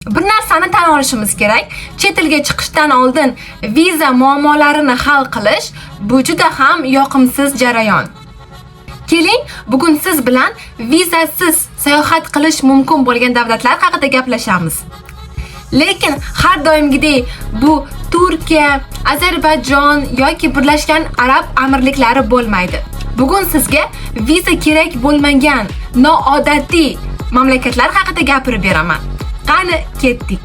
Bir narsani tan olishimiz kerak. Chet elga chiqishdan oldin viza muammolarini hal qilish bu juda ham yoqimsiz jarayon. Keling, bugun siz bilan vizasiz sayohat qilish mumkin bo'lgan davlatlar haqida gaplashamiz. Lekin har doimgidek bu Turkiya, Ozarbayjon yoki Birlashgan Arab Amirliklari bo'lmaydi. Bugun sizga viza kerak bo'lmagan noodatiy mamlakatlar haqida gapirib beraman. Qani ketdik.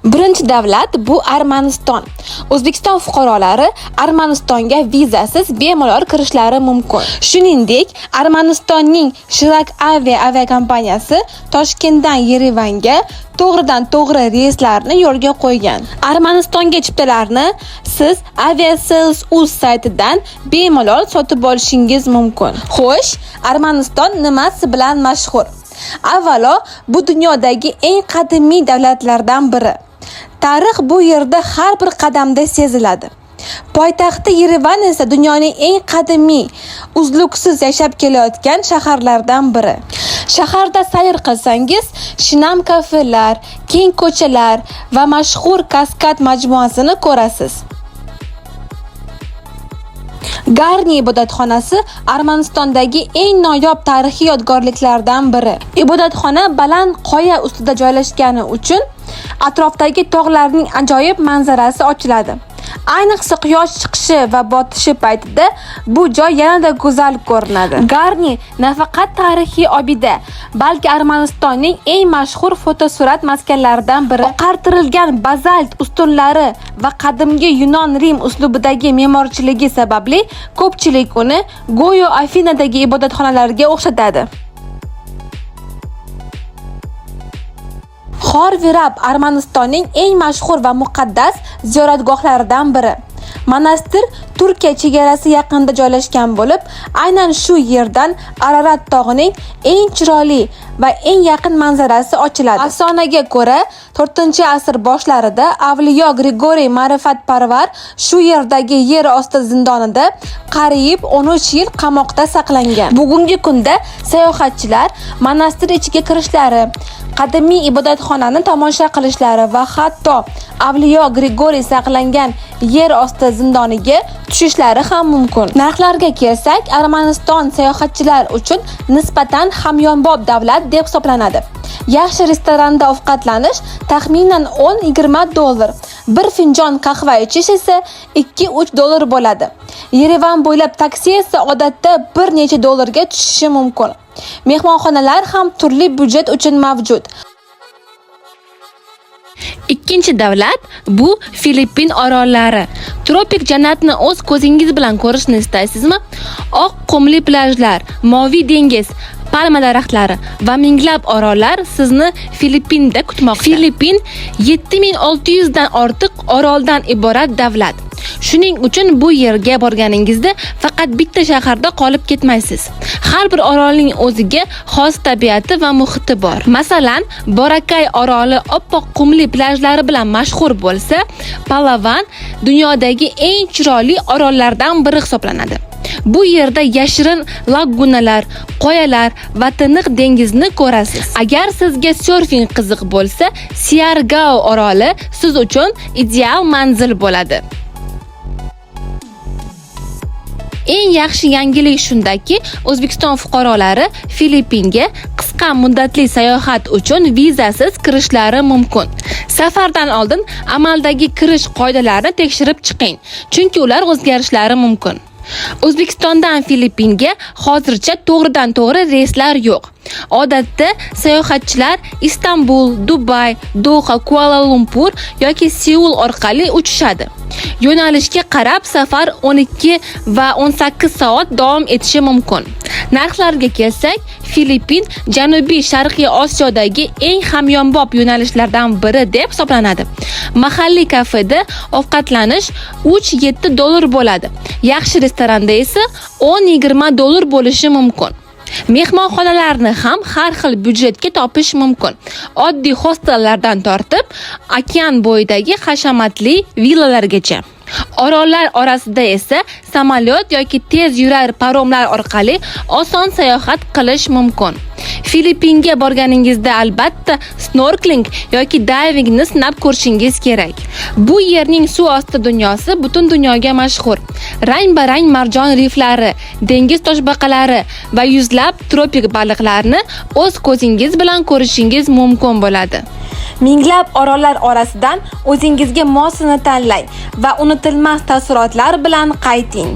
Birinchi davlat bu Armaniston. O'zbekiston fuqarolari Armanistonga vizasiz bemalol kirishlari mumkin. Shuningdek, Armanistonning Shirak aviakompaniyasi Toshkentdan Yerevanga to'g'ridan-to'g'ri reyslarni yo'lga qo'ygan. Armanistonga chiptalarni siz Aviasales.uz saytidan bemalol sotib olishingiz mumkin. Xo'sh, Armaniston nimasi bilan mashhur? Avvalo, bu dunyodagi eng qadimiy davlatlardan biri. Tarix bu yerda har bir qadamda seziladi. Poytaxti Yerevan esa dunyoning eng qadimiy, uzluksiz yashab kelayotgan shaharlardan biri. Shaharda sayr qilsangiz, shinam kafelar, keng ko'chalar va mashhur kaskad majmuasini ko'rasiz. Garni ibodatxonasi Armanistondagi eng noyob tarixiy yodgorliklardan biri. Ibodatxona baland qoya ustida joylashgani uchun atrofdagi tog'larning ajoyib manzarasi ochiladi. Ayniqsa quyosh chiqishi va botishi paytida bu joy yanada go'zal ko'rinadi. Garni nafaqat tarixiy obida, balki Armanistonning eng mashhur fotosurat maskanlaridan biri. Oqartirilgan bazalt ustunlari va qadimgi Yunon-Rim uslubidagi me'morchiligi sababli ko'pchilik uni go'yo Afinadagi ibodatxonalarga o'xshatadi. Xorvirab Armanistonning eng mashhur va muqaddas ziyoratgohlaridan biri. Monastir Turkiya chegarasi yaqinida joylashgan bo'lib, aynan shu yerdan Ararat tog'ining eng chiroyli va eng yaqin manzarasi ochiladi. Afsonaga ko'ra, 4-asr boshlarida Avliyo Grigoriy ma'rifatparvar shu yerdagi yer osti zindonida qariyb 13 yil qamoqda saqlangan. Bugungi kunda sayohatchilar monastir ichiga kirishlari, qadimiy ibodatxonani tomosha qilishlari va hatto Avliyo Grigoriy saqlangan yer osti zindoniga tushishlari ham mumkin. Narxlarga kelsak, Armaniston sayohatchilar uchun nisbatan hamyonbop davlat deb hisoblanadi. Yaxshi restoranda ovqatlanish taxminan 10-20 dollar. Bir finjon qahva ichish esa 2-3 dollar bo'ladi. Yerevan bo'ylab taksi esa odatda bir necha dollarga tushishi mumkin. Mehmonxonalar ham turli byudjet uchun mavjud. Ikkinchi davlat bu Filippin orollari. Tropik jannatni o'z ko'zingiz bilan ko'rishni istaysizmi? Oq qumli plyajlar, moviy dengiz, palma daraxtlari va minglab orollar sizni Filippinda kutmoqda. Filippin 7600 dan ortiq oroldan iborat davlat. Shuning uchun bu yerga borganingizda faqat bitta shaharda qolib ketmaysiz. Har bir orolning o'ziga xos tabiati va muhiti bor. Masalan, Boracay oroli oppoq qumli plyajlari bilan mashhur bo'lsa, Palawan dunyodagi eng chiroyli orollardan biri hisoblanadi. Bu yerda yashirin lagunalar, qoyalar va tiniq dengizni ko'rasiz. Agar sizga surfing qiziq bo'lsa, Siargao oroli siz uchun ideal manzil bo'ladi. Eng yaxshi yangilik shundaki, O'zbekiston fuqarolari Filippinga qisqa muddatli sayohat uchun vizasiz kirishlari mumkin. Safardan oldin amaldagi kirish qoidalarini tekshirib chiqing, chunki ular o'zgarishlari mumkin. O'zbekistondan Filippinga hozircha to'g'ridan-to'g'ri reyslar yo'q. Odatda sayohatchilar Istanbul, Dubay, Doha, Kuala Lumpur yoki Seul orqali uchishadi. Yo'nalishga qarab safar 12 va 18 soat davom etishi mumkin. Narxlarga kelsak, Filippin Janubiy Sharqiy Osiyodagi eng hamyonbop yo'nalishlardan biri deb hisoblanadi. Mahalliy kafeda ovqatlanish 3-7 dollar bo'ladi. Yaxshi restoranda esa 10-20 dollar bo'lishi mumkin. Mehmonxonalarni ham har xil byudjetga topish mumkin. Oddiy hostellardan tortib, okean bo'yidagi hashamatli villalargacha. Orollar orasida esa samolyot yoki tez yurar paromlar orqali oson sayohat qilish mumkin. Filippinga borganingizda albatta snorkeling yoki divingni sinab ko'rishingiz kerak. Bu yerning suv osti dunyosi butun dunyoga mashhur. Rang-barang marjon riflari, dengiz toshbaqalari va yuzlab tropik baliqlarni o'z ko'zingiz bilan ko'rishingiz mumkin bo'ladi. Minglab orollar orasidan o'zingizga mosini tanlang va unutilmas taassurotlar bilan qayting.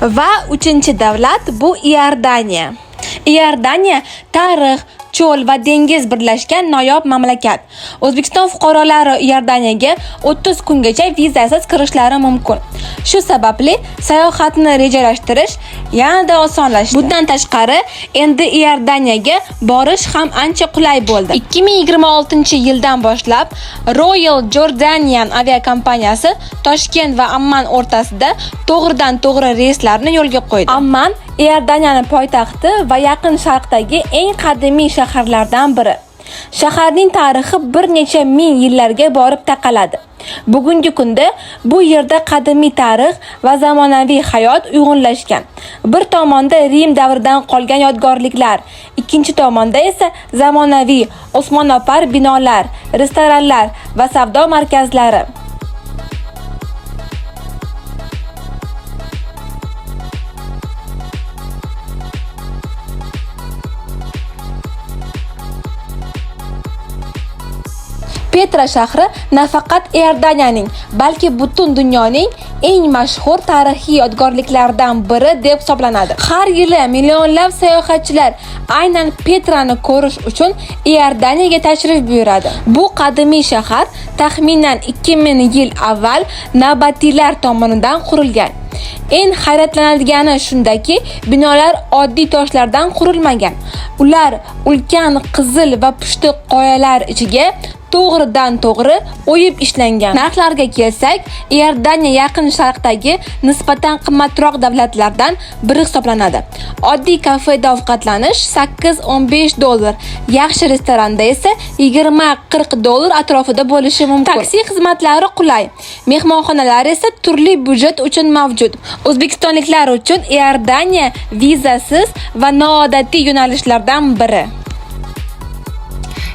Va 3-davlat bu Iordaniya. Iordaniya tarix, cho'l va dengiz birlashgan noyob mamlakat. O'zbekiston fuqarolari Iordaniyaga 30 kungacha vizasiz kirishlari mumkin. Shu sababli sayohatni rejalashtirish yanada osonlashdi. Bundan tashqari, endi Iordaniyaga borish ham ancha qulay bo'ldi. 2026-yildan boshlab Royal Jordanian aviakompaniyasi Toshkent va Amman o'rtasida to'g'ridan-to'g'ri reyslarni yo'lga qo'ydi. Amman Iordaniyaning poytaxti va Yaqin Sharqdagi eng qadimiy shaharlardan biri. Shaharning tarixi bir necha ming yillarga borib taqaladi. Bugungi kunda bu yerda qadimiy tarix va zamonaviy hayot uyg'unlashgan. Bir tomonda Rim davridan qolgan yodgorliklar, ikkinchi tomonda esa zamonaviy osmono'par binolar, restoranlar va savdo markazlari. Petra shahri nafaqat Iordaniyaning, balki butun dunyoning eng mashhur tarixiy yodgorliklaridan biri deb hisoblanadi. Har yili millionlab sayohatchilar aynan Petrani ko'rish uchun Iordaniyaga tashrif buyuradi. Bu qadimiy shahar taxminan 2000 yil avval nabatiylar tomonidan qurilgan. Eng hayratlanarligani shundaki, binolar oddiy toshlardan qurilmagan. Ular ulkan qizil va pushti qoyalar ichiga to'g'ridan-to'g'ri o'yib ishlangan. Narxlarga kelsak, Iordaniya Yaqin Sharqdagi nisbatan qimmatroq davlatlardan biri hisoblanadi. Oddiy kafeda ovqatlanish $8-15, yaxshi restoranda esa $20-40 atrofida bo'lishi mumkin. Taksi xizmatlari qulay, mehmonxonalar esa turli byudjet uchun mavjud. O'zbekistonliklar uchun Iordaniya vizasiz va noodatiy yo'nalishlardan biri.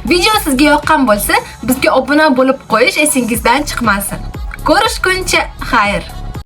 Video sizga yoqqan bo'lsa, bizga obuna bo'lib qo'yish esingizdan chiqmasin. Ko'rishguncha xayr.